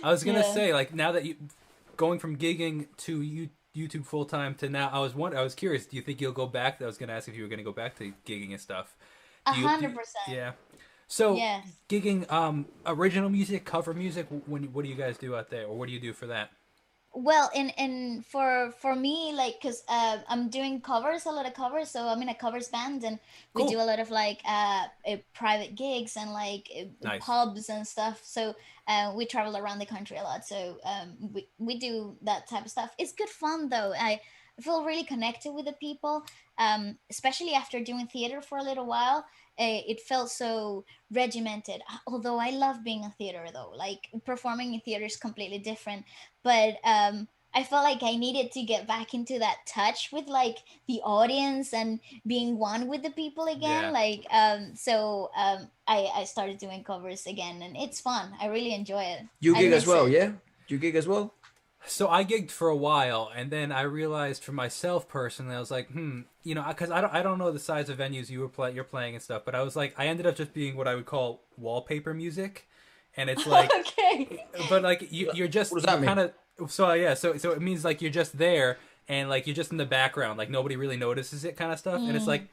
I was gonna say, like, now that you going from gigging to YouTube full time to now, I was curious. Do you think you'll go back? I was gonna ask if you were gonna go back to gigging and stuff. A Do hundred you percent. yeah. So Yes. gigging, original music, cover music. What do you guys do out there, or what do you do for that? Well, in for me, like, cause I'm doing covers, a lot of covers, so I'm in a covers band, and we do Cool, a lot of like private gigs and like nice. pubs and stuff. So we travel around the country a lot. So we do that type of stuff. It's good fun though. I feel really connected with the people, especially after doing theater for a little while. It felt so regimented. Although I love being in theater though, like performing in theater is completely different, but I felt like I needed to get back into that touch with like the audience and being one with the people again. Yeah. Like I started doing covers again, and it's fun. I really enjoy it. You I gig as miss well, it. yeah? You gig as well? So I gigged for a while, and then I realized for myself personally, I was like, because I don't know the size of venues you're playing and stuff, but I was like, I ended up just being what I would call wallpaper music, and it's like, Okay. but like you're just What does you that mean? kind of so it means like you're just there, and like you're just in the background, like nobody really notices it, kind of stuff, and it's like, Mm,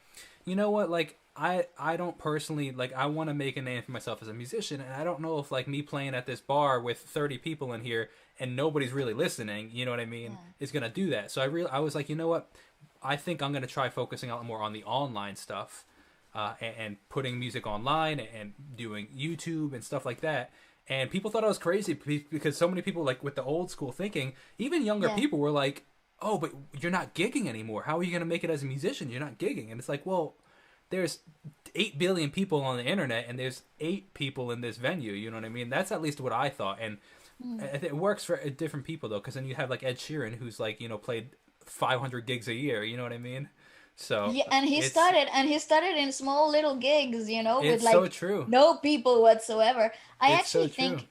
you know what, like. I don't personally like I want to make a name for myself as a musician, and I don't know if like me playing at this bar with 30 people in here and nobody's really listening, you know what I mean, yeah. is going to do that. So I was like, you know what, I think I'm going to try focusing out more on the online stuff, and putting music online and doing YouTube and stuff like that. And people thought I was crazy because so many people, like with the old school thinking, even younger Yeah. people were like, oh, but you're not gigging anymore, how are you going to make it as a musician, you're not gigging. And it's like, well, there's 8 billion people on the internet and there's 8 people in this venue, you know what I mean? That's at least what I thought. And Mm. it works for different people though, because then you have like Ed Sheeran, who's like, played 500 gigs a year, you know what I mean? So Yeah, and it's he started in small little gigs, with it's so like true. no people whatsoever. I It's so actually true. think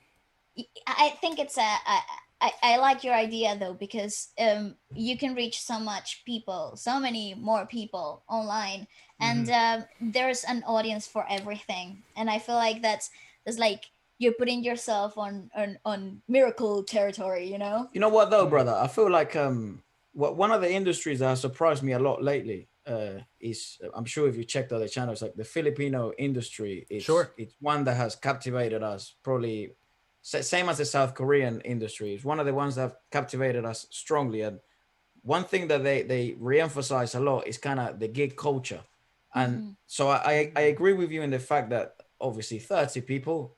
I think it's I like your idea though, because you can reach so much people, so many more people online, and Hmm. there's an audience for everything, and I feel like that's like you're putting yourself on miracle territory, you know. You know what though, Hmm. brother? I feel like one of the industries that has surprised me a lot lately is I'm sure if you checked other channels, like the Filipino industry, Sure. it's one that has captivated us probably same as the South Korean industry. It's one of the ones that have captivated us strongly. And one thing that they reemphasize a lot is kind of the gig culture. And Hmm. so I Mm. agree with you in the fact that obviously 30 people,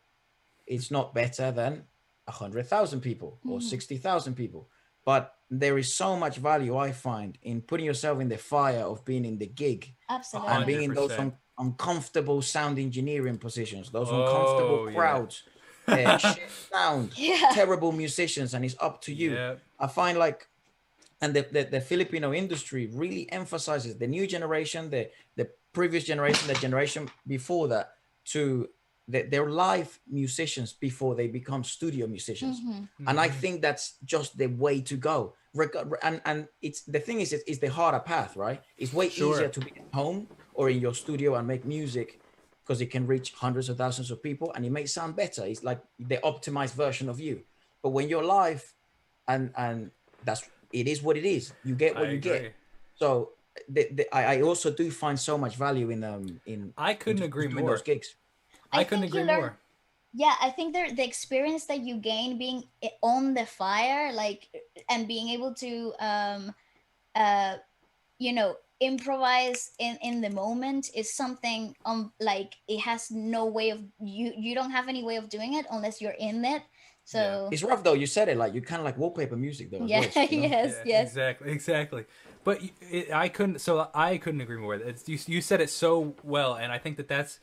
it's not better than 100,000 people or Hmm. 60,000 people. But there is so much value I find in putting yourself in the fire of being in the gig A and Absolutely. being hundred in those percent. uncomfortable sound engineering positions, those uncomfortable Oh yeah. crowds, shit sound, Yeah. terrible musicians, and it's up to you. Yeah. I find like, and the Filipino industry really emphasizes the new generation, the previous generation, the generation before that, to they're live musicians before they become studio musicians, Hmm. and I Hmm. think that's just the way to go. And it's the thing is it's the harder path, right? It's way easier Sure. to be at home or in your studio and make music because it can reach hundreds of thousands of people and it may sound better. It's like the optimized version of you. But when you're live, and that's it is what it is. You get I what you get. agree. So I also do find so much value I in couldn't agree just doing those more. gigs. I I couldn't think agree you learn. more. Yeah, I think the experience that you gain being on the fire, like, and being able to uh improvise in the moment is something, like, it has no way of you don't have any way of doing it unless you're in it. Yeah. So It's rough though. You said it like you kind of like wallpaper music though as yeah. well. Yes, Yeah, yes. exactly, exactly. But I couldn't. So I couldn't agree more. You said it so well, and I think that's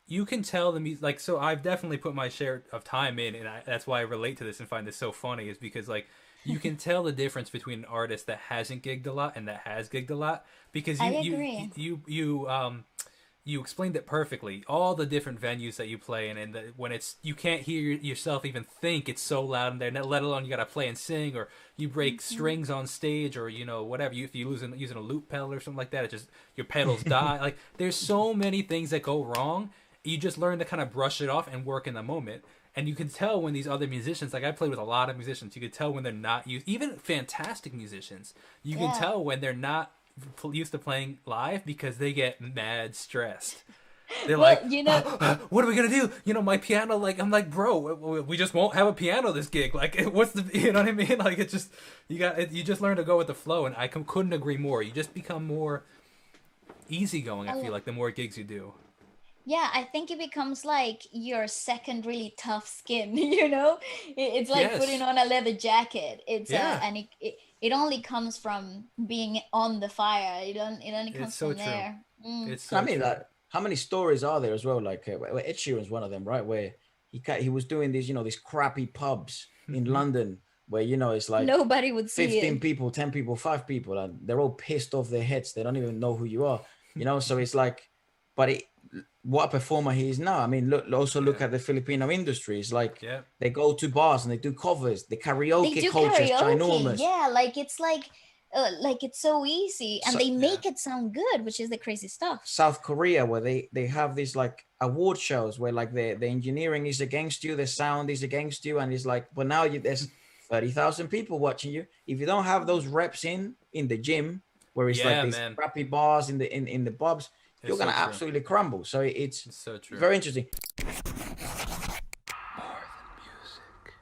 you can tell the music. Like, so I've definitely put my share of time in, and that's why I relate to this and find this so funny. Is because like you can tell the difference between an artist that hasn't gigged a lot and that has gigged a lot because I agree. you explained it perfectly. All the different venues that you play in, and when it's you can't hear yourself even think, it's so loud in there. Let alone you got to play and sing, or you break Hmm. strings on stage, or whatever. If you using a loop pedal or something like that, it just your pedals die. Like there's so many things that go wrong. You just learn to kind of brush it off and work in the moment. And you can tell when these other musicians, like I played with a lot of musicians, you could tell when they're not used, even fantastic musicians, you can tell when they're not used to playing live because they get mad stressed. They're Well, like, you know, what are we gonna do? You know, my piano. Like, I'm like, bro, we just won't have a piano this gig. Like, what's the, you know what I mean? Like, it's just you just learn to go with the flow, and I couldn't agree more. You just become more easygoing. I feel like the more gigs you do. yeah, I think it becomes like your second really tough skin. You know, it's like putting on a leather jacket. It's and it only comes from being on the fire. It only comes so from true. there. It's so I mean, true. like, how many stories are there as well? Like Ed Sheeran's one of them, right? Where he was doing these, these crappy pubs in London where it's like Nobody would see 15 it. people, 10 people, 5 people, and they're all pissed off their heads. They don't even know who you are, So it's like, but what a performer he is now. I mean, look at the Filipino industry. It's like they go to bars and they do covers. The They karaoke do culture is karaoke. ginormous. Yeah, like it's so easy, and they make it sound good, which is the crazy stuff. South Korea, where they have these like award shows where like the engineering is against you, the sound is against you, and it's like, but now there's 30,000 people watching you. If you don't have those reps in the gym, where it's like these crappy bars in the pubs, you're gonna absolutely crumble. So it's so true. Very interesting.